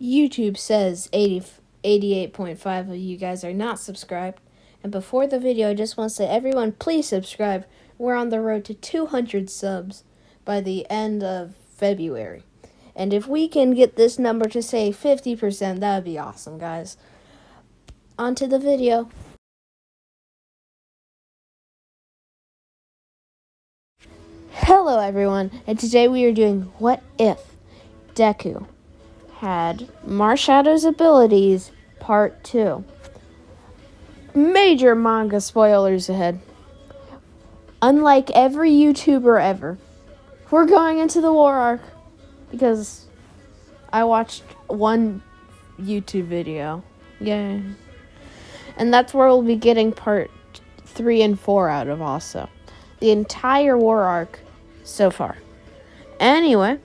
YouTube says 88.5 of you guys are not subscribed. And before the video, I just want to say, everyone, please subscribe. We're on the road to 200 subs by the end of February. And if we can get this number to say 50%, that would be awesome, guys. On to the video. Hello, everyone, and today we are doing What If Deku had Marshadow's abilities, part 2. Major manga spoilers ahead. Unlike every YouTuber ever, we're going into the war arc because I watched one YouTube video. Yay. And that's where we'll be getting part 3 and 4 out of also. The entire war arc so far. Anyway,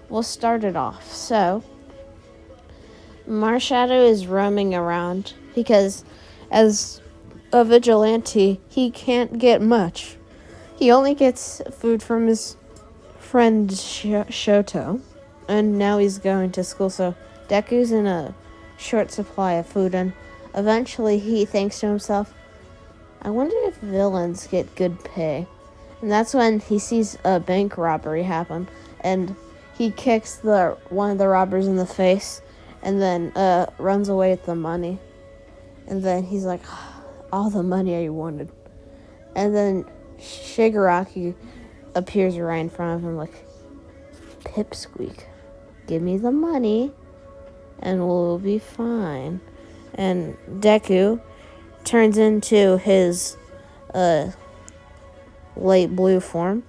we'll start it off. So, Marshadow is roaming around because as a vigilante, he can't get much. He only gets food from his friend Shoto, and now he's going to school, so Deku's in a short supply of food, and eventually he thinks to himself, I wonder if villains get good pay. And that's when he sees a bank robbery happen, and he kicks one of the robbers in the face, and then runs away with the money. And then he's like, all the money I wanted. And then Shigaraki appears right in front of him like, Pipsqueak, give me the money and we'll be fine. And Deku turns into his light blue form,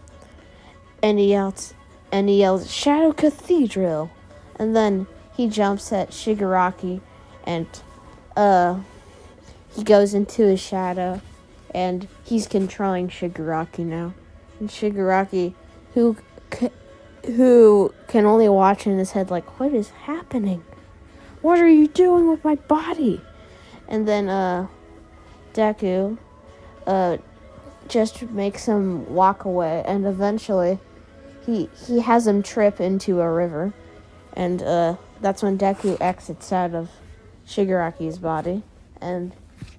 and he yells, Shadow Cathedral. And then he jumps at Shigaraki, and he goes into his shadow, and he's controlling Shigaraki now. And Shigaraki, who can only watch in his head like, what is happening? What are you doing with my body? And then Deku just makes him walk away, and eventually he has him trip into a river, and that's when Deku exits out of Shigaraki's body, and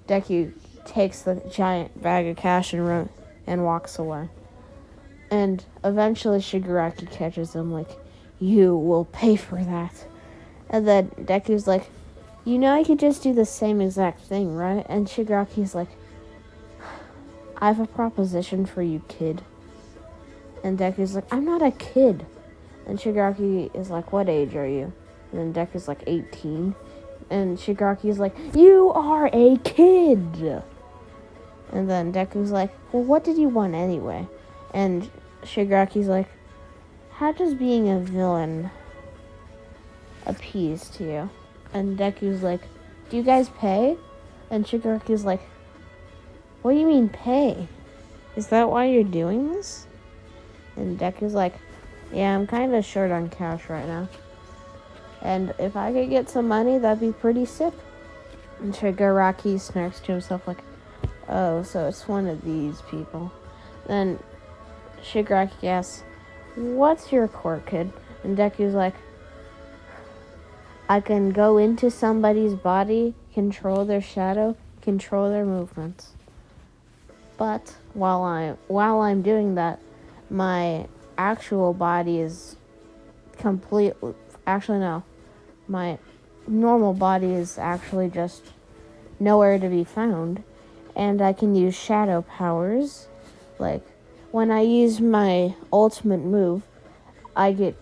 Deku takes the giant bag of cash and walks away. And eventually Shigaraki catches him like, you will pay for that. And then Deku's like, I could just do the same exact thing, right? And Shigaraki's like, I have a proposition for you, kid. And Deku's like, I'm not a kid. And Shigaraki is like, what age are you? And then Deku's like, 18. And Shigaraki's like, you are a kid. And then Deku's like, well, what did you want anyway? And Shigaraki's like, how does being a villain appease to you? And Deku's like, do you guys pay? And Shigaraki's like, what do you mean pay? Is that why you're doing this? And Deku's like, yeah, I'm kind of short on cash right now. And if I could get some money, that'd be pretty sick. And Shigaraki smirks to himself like, oh, so it's one of these people. Then Shigaraki asks, what's your quirk, kid? And Deku's like, I can go into somebody's body, control their shadow, control their movements. But while I'm doing that, my actual body is my normal body is actually just nowhere to be found. And I can use shadow powers. Like, when I use my ultimate move, I get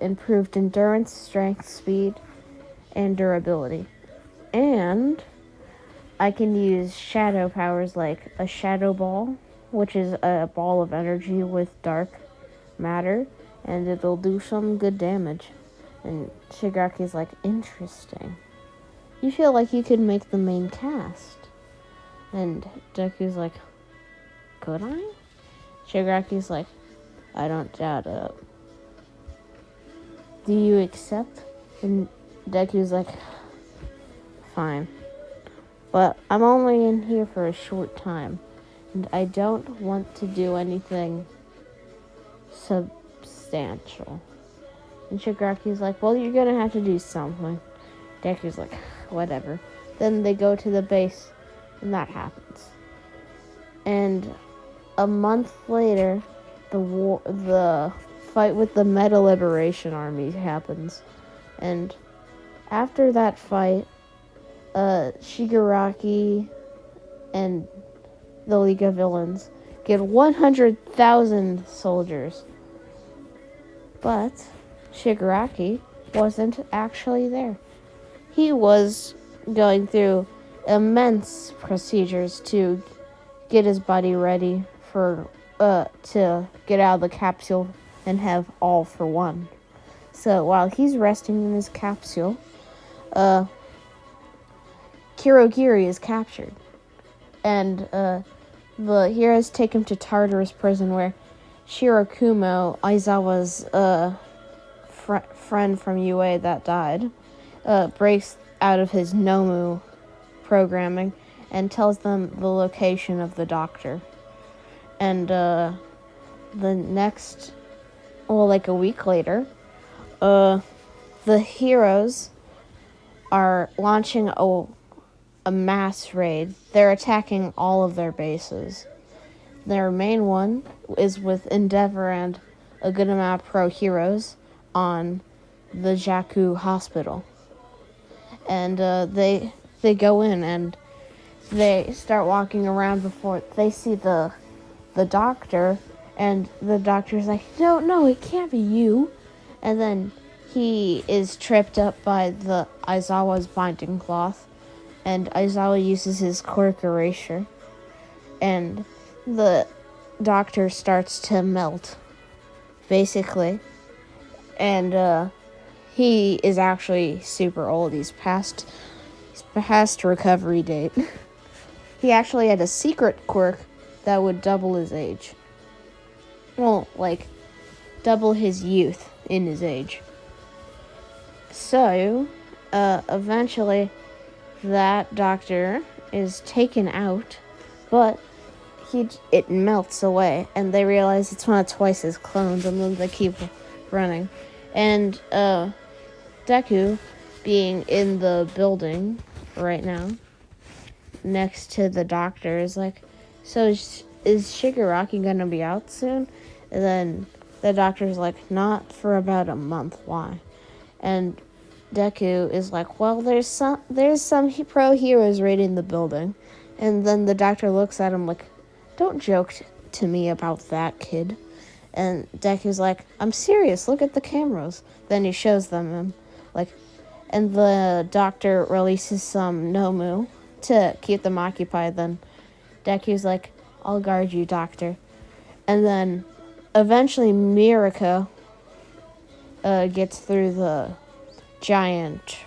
improved endurance, strength, speed, and durability. And I can use shadow powers like a shadow ball, which is a ball of energy with dark matter, and it'll do some good damage. And Shigaraki's like, interesting. You feel like you could make the main cast. And Deku's like, could I? Shigaraki's like, I don't doubt it. Do you accept? And Deku's like, fine. But I'm only in here for a short time, and I don't want to do anything substantial. And Shigaraki's like, well, you're gonna have to do something. Deku's like, whatever. Then they go to the base, and that happens. And a month later, the fight with the Meta Liberation Army happens. And after that fight, Shigaraki and the League of Villains get 100,000 soldiers. But Shigaraki wasn't actually there. He was going through immense procedures to get his body ready for to get out of the capsule and have all for one. So while he's resting in his capsule, Kirogiri is captured. And the heroes take him to Tartarus prison, where Shirakumo, Aizawa's friend from UA that died, breaks out of his Nomu programming and tells them the location of the doctor. And the next, like a week later, the heroes are launching a mass raid. They're attacking all of their bases. Their main one is with Endeavor and a good amount of pro heroes on the Jaku Hospital. And they go in and they start walking around before they see the doctor, and the doctor's like, no, it can't be you. And then he is tripped up by the Aizawa's binding cloth, and Aizawa uses his quirk erasure, and the doctor starts to melt, basically. And he is actually super old. He's past recovery date. He actually had a secret quirk that would double his age. Well, like, double his youth in his age. So, eventually, that doctor is taken out, but it melts away, and they realize it's one of Twice's clones, and then they keep running. And Deku, being in the building right now, next to the doctor, is like, so is Shigaraki gonna be out soon? And then the doctor's like, not for about a month. Why? And Deku is like, well, there's some pro heroes raiding the building. And then the doctor looks at him like, don't joke to me about that, kid. And Deku's like, I'm serious, look at the cameras. Then he shows them him, like, and the doctor releases some Nomu to keep them occupied. Then Deku's like, I'll guard you, doctor. And then eventually Mirako gets through the giant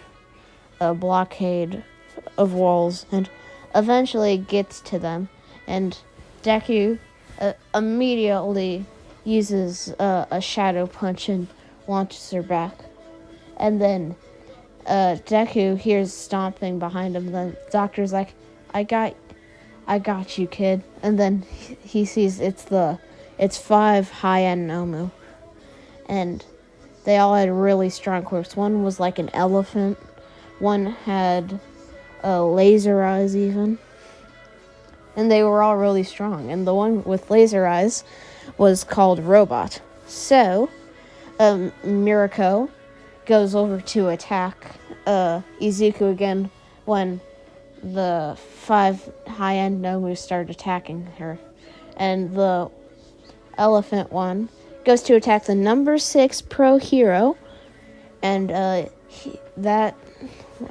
blockade of walls and eventually gets to them. And Deku immediately uses a shadow punch and launches her back. And then Deku hears stomping behind him. The doctor's like, I got you, kid. And then he sees it's 5 high-end Nomu. And they all had really strong quirks. One was like an elephant. One had laser eyes even. And they were all really strong. And the one with laser eyes was called Robot. So, Mirako goes over to attack Izuku again when the 5 high-end Nomu start attacking her. And the elephant one goes to attack the number 6 pro hero. And I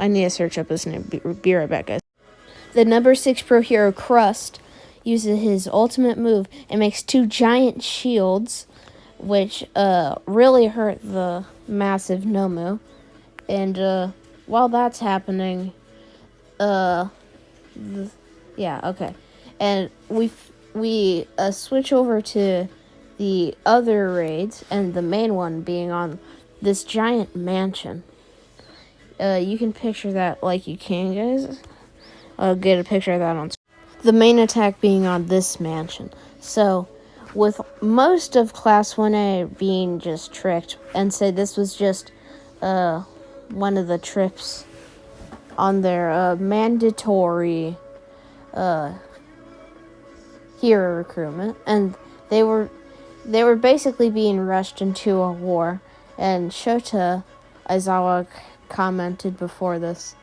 need to search up his name. Be right back, guys. The number 6 pro hero, Crust, uses his ultimate move and makes 2 giant shields, which really hurt the massive Nomu. And while that's happening, And we switch over to the other raids, and the main one being on this giant mansion. You can picture that like you can, guys. I'll get a picture of that on screen. The main attack being on this mansion. So with most of Class 1A being just tricked and said this was just one of the trips on their mandatory hero recruitment, and they were basically being rushed into a war. And Shota Aizawa commented before this,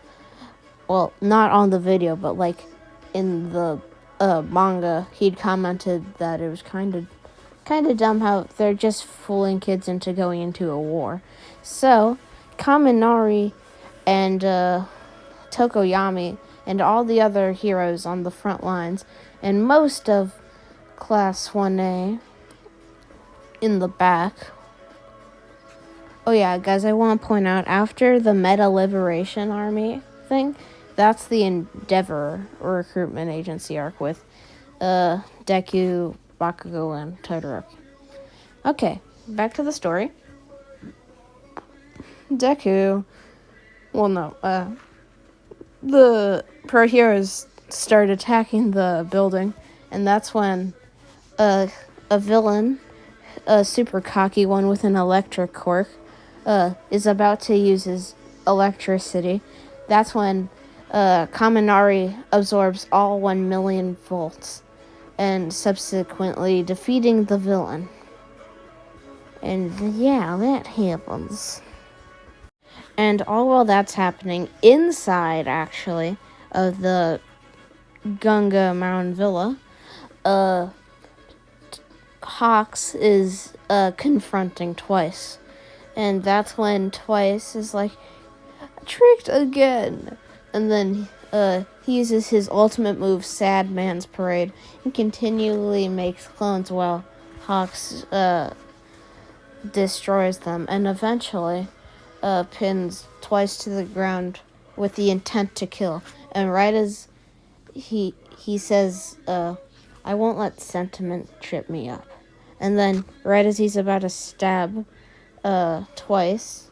well, not on the video, but like in the manga, he'd commented that it was kind of dumb how they're just fooling kids into going into a war. So Kaminari and Tokoyami and all the other heroes on the front lines and most of Class 1A in the back. Oh yeah, guys, I want to point out, after the Meta Liberation Army thing, that's the Endeavor recruitment agency arc with Deku, Bakugo, and Todoroki. Okay, back to the story. Deku, the pro heroes start attacking the building, and that's when a villain, a super cocky one with an electric quirk, is about to use his electricity. That's when Kaminari absorbs all 1 million volts and subsequently defeating the villain. And yeah, that happens. And all while that's happening, inside, actually, of the Gunga Mountain Villa, Hawks is confronting Twice. And that's when Twice is like, tricked again. And then he uses his ultimate move, Sad Man's Parade, and continually makes clones while Hawks destroys them. And eventually pins Twice to the ground with the intent to kill. And right as he says, I won't let sentiment trip me up. And then right as he's about to stab Twice,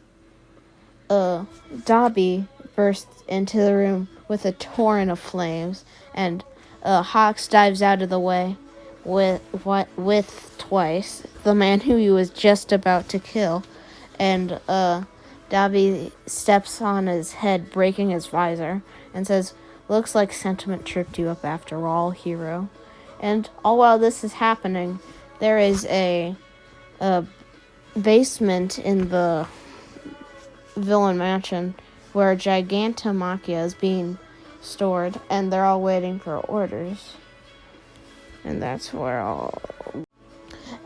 Dobby bursts into the room with a torrent of flames, and Hawks dives out of the way with Twice, the man who he was just about to kill, and Dobby steps on his head, breaking his visor, and says, "Looks like sentiment tripped you up after all, hero." And all while this is happening, there is a basement in the villain mansion where Gigantomachia is being stored, and they're all waiting for orders. And that's where all...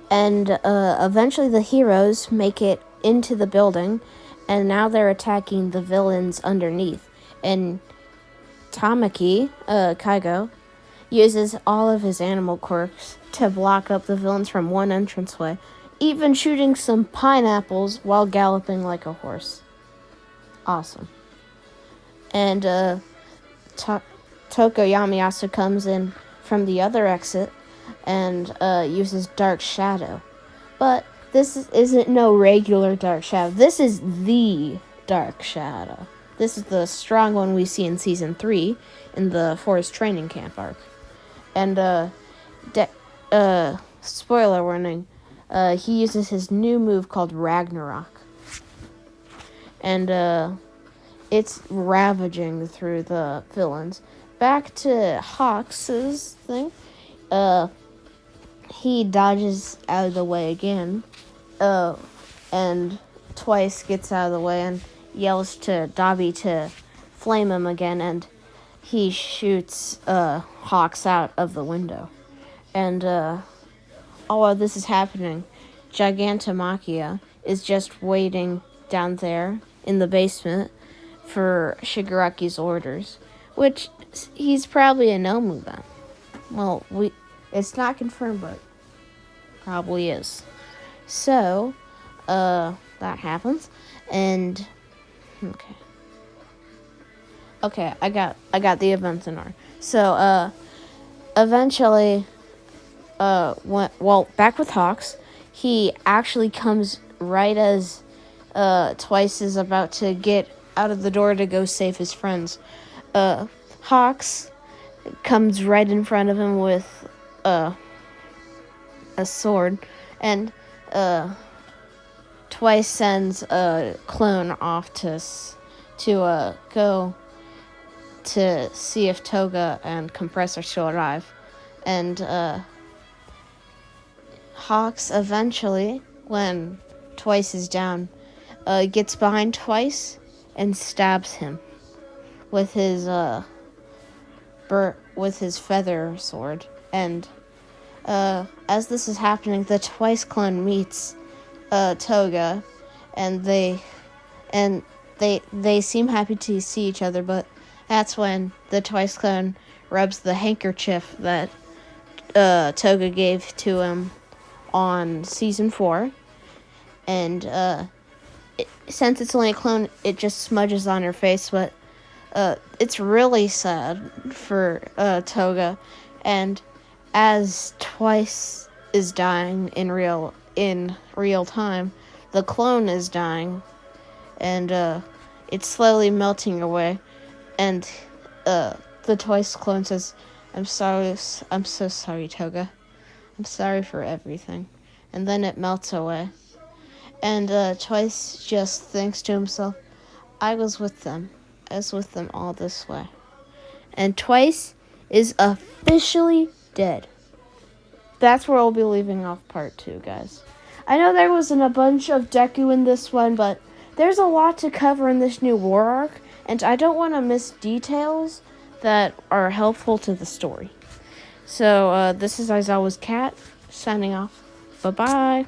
And eventually the heroes make it into the building, and now they're attacking the villains underneath. And Tamaki, Kaigo, uses all of his animal quirks to block up the villains from one entranceway, even shooting some pineapples while galloping like a horse. Awesome. And Tokoyami also comes in from the other exit and uses Dark Shadow. But this isn't no regular Dark Shadow. This is the Dark Shadow. This is the strong one we see in Season 3 in the Forest Training Camp arc. And, spoiler warning, he uses his new move called Ragnarok. And, it's ravaging through the villains. Back to Hawks' thing. He dodges out of the way again. And Twice gets out of the way and yells to Dobby to flame him again, and he shoots Hawks out of the window. And all while this is happening, Gigantomachia is just waiting down there in the basement for Shigaraki's orders, which he's probably a Nomu then. Well, it's not confirmed, but probably is. So, that happens, and okay, I got the events in order. So, eventually, back with Hawks, he actually comes right as Twice is about to get out of the door to go save his friends. Hawks comes right in front of him with a sword, and Twice sends a clone off to go to see if Toga and Compressor still arrive, and Hawks eventually, when Twice is down, gets behind Twice and stabs him with his feather sword. And as this is happening, the Twice clone meets Toga, and they seem happy to see each other. But that's when the Twice clone rubs the handkerchief that Toga gave to him on season 4, and since it's only a clone, it just smudges on her face. But it's really sad for Toga, and as Twice is dying in real time, the clone is dying, and it's slowly melting away. And the Twice clone says, I'm so sorry, Toga. I'm sorry for everything. And then it melts away. And Twice just thinks to himself, I was with them all this way. And Twice is officially dead. That's where I'll be leaving off part 2, guys. I know there wasn't a bunch of Deku in this one, but there's a lot to cover in this new war arc, and I don't want to miss details that are helpful to the story. So, this is Aizawa's Cat, signing off. Bye-bye.